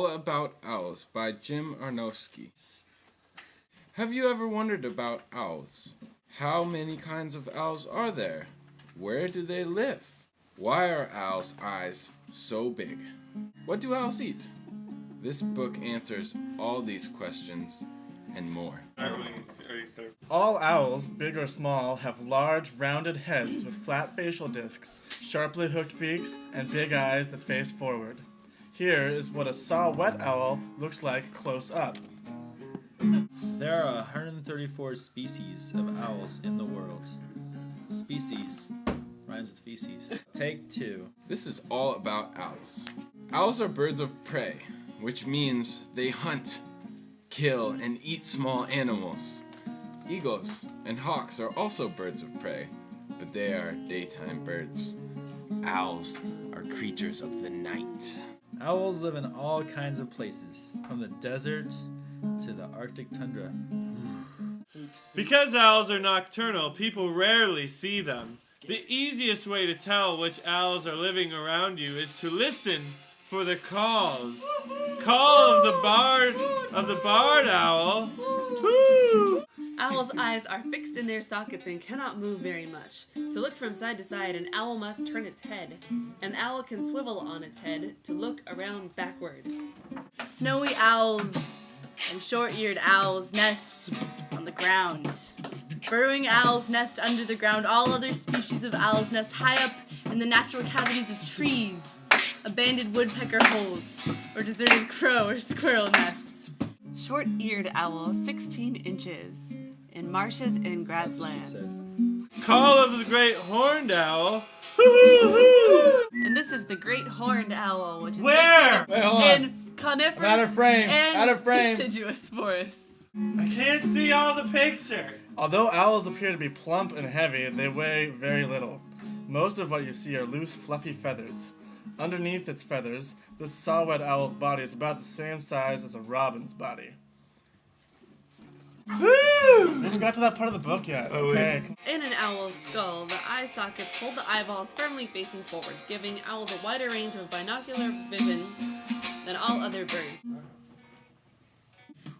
All About Owls by Jim Arnowski. Have you ever wondered about owls? How many kinds of owls are there? Where do they live? Why are owls' eyes so big? What do owls eat? This book answers all these questions and more. All owls, big or small, have large, rounded heads with flat facial discs, sharply hooked beaks, and big eyes that face forward. Here is what a saw-whet owl looks like close up. There are 134 species of owls in the world. Species rhymes with feces. Take 2. This is all about owls. Owls are birds of prey, which means they hunt, kill, and eat small animals. Eagles and hawks are also birds of prey, but they are daytime birds. Owls are creatures of the night. Owls live in all kinds of places, from the desert to the Arctic tundra. Because owls are nocturnal, people rarely see them. The easiest way to tell which owls are living around you is to listen for the calls. Call of the barred owl. Woo! Owls' eyes are fixed in their sockets and cannot move very much. To look from side to side, an owl must turn its head. An owl can swivel on its head to look around backward. Snowy owls and short-eared owls nest on the ground. Burrowing owls nest under the ground. All other species of owls nest high up in the natural cavities of trees, abandoned woodpecker holes, or deserted crow or squirrel nests. Short-eared owl, 16 inches, in marshes and grasslands. Call of the great horned owl. And this is the great horned owl, which is Where? Wait, hold on. in coniferous Out of frame. and Out of frame. deciduous forests. I can't see all the picture. Although owls appear to be plump and heavy, they weigh very little. Most of what you see are loose, fluffy feathers. Underneath its feathers, this saw-whet owl's body is about the same size as a robin's body. We haven't got to that part of the book yet. Okay. In an owl's skull, the eye sockets hold the eyeballs firmly facing forward, giving owls a wider range of binocular vision than all other birds.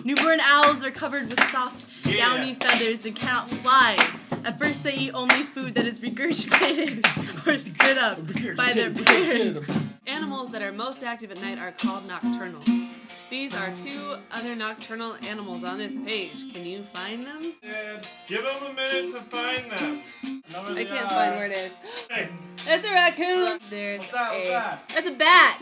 Newborn owls are covered with soft, downy feathers and cannot fly. At first they eat only food that is regurgitated or spit up by their parents. Animals that are most active at night are called nocturnal. These are 2 other nocturnal animals on this page. Can you find them? Give them a minute to find them. I can't find where it is. Hey, That's a raccoon. There's What's that? That's a bat.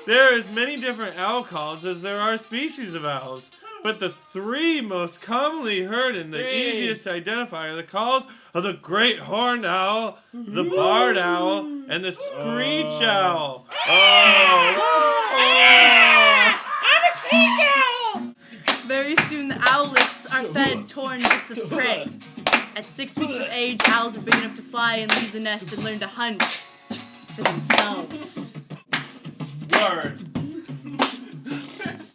there are as many different owl calls as there are species of owls. But the 3 most commonly heard and the easiest to identify are the calls of the great horned owl, the barred owl, and the screech owl. Very soon the owlets are fed torn bits of prey. At 6 weeks of age, owls are big enough to fly and leave the nest and learn to hunt for themselves. Word.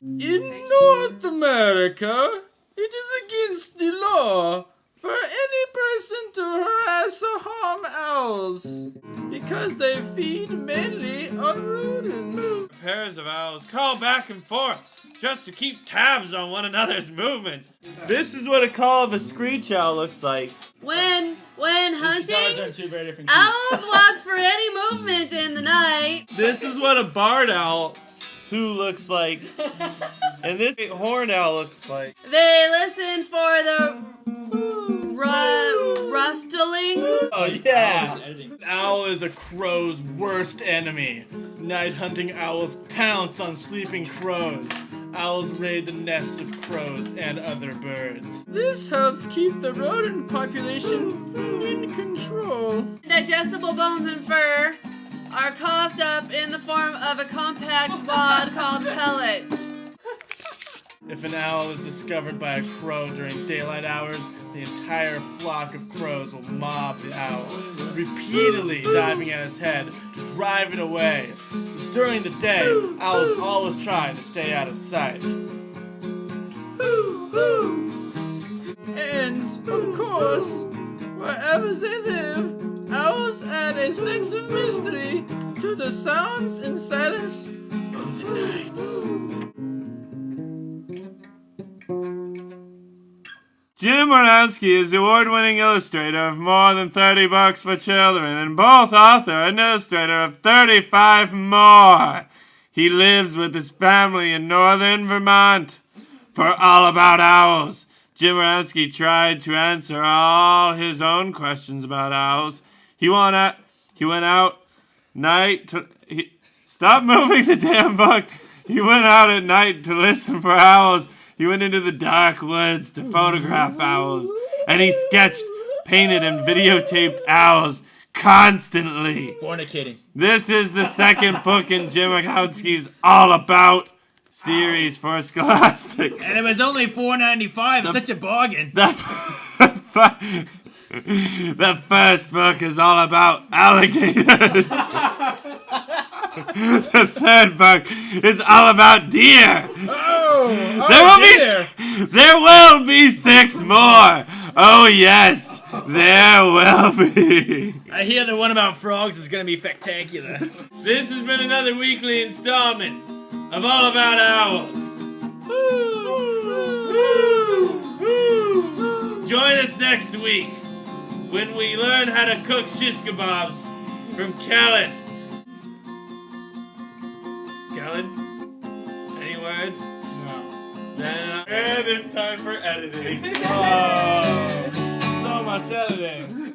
In North America, it is against the law for any person to harass or harm owls because they feed mainly on rodents. Pairs of owls call back and forth just to keep tabs on one another's movements. This is what a call of a screech owl looks like. When hunting, 2 very different owls watch for any movement in the night. This is what a barred owl looks like. And this horned owl looks like. They listen for the rustling. Oh yeah! An owl is a crow's worst enemy. Night hunting owls pounce on sleeping crows. Owls raid the nests of crows and other birds. This helps keep the rodent population in control. Digestible bones and fur are coughed up in the form of a compact wad called pellet. If an owl is discovered by a crow during daylight hours, the entire flock of crows will mob the owl, repeatedly diving at its head to drive it away. So during the day, owls always try to stay out of sight. And, of course, wherever they live, owls add a sense of mystery to the sounds and silence of the night. Jim Wynorski is the award-winning illustrator of More Than 30 Bucks for Children and both author and illustrator of 35 more. He lives with his family in northern Vermont. For All About Owls, Jim Wynorski tried to answer all his own questions about owls. He went out night to... Stop moving the damn book! He went out at night to listen for owls. He went into the dark woods to photograph owls. And he sketched, painted, and videotaped owls constantly. Fornicating. This is the second book in Jim Wynorski's All About series for Scholastic. And it was only $4.95. It's such a bargain. The first book is all about alligators. The third book is all about deer. There will be 6 more. Oh yes, there will be. I hear the one about frogs is gonna be spectacular. This has been another weekly installment of All About Owls. Join us next week when we learn how to cook shish kebabs from Kellen. Kellen? Any words? No. And it's time for editing. Oh, so much editing.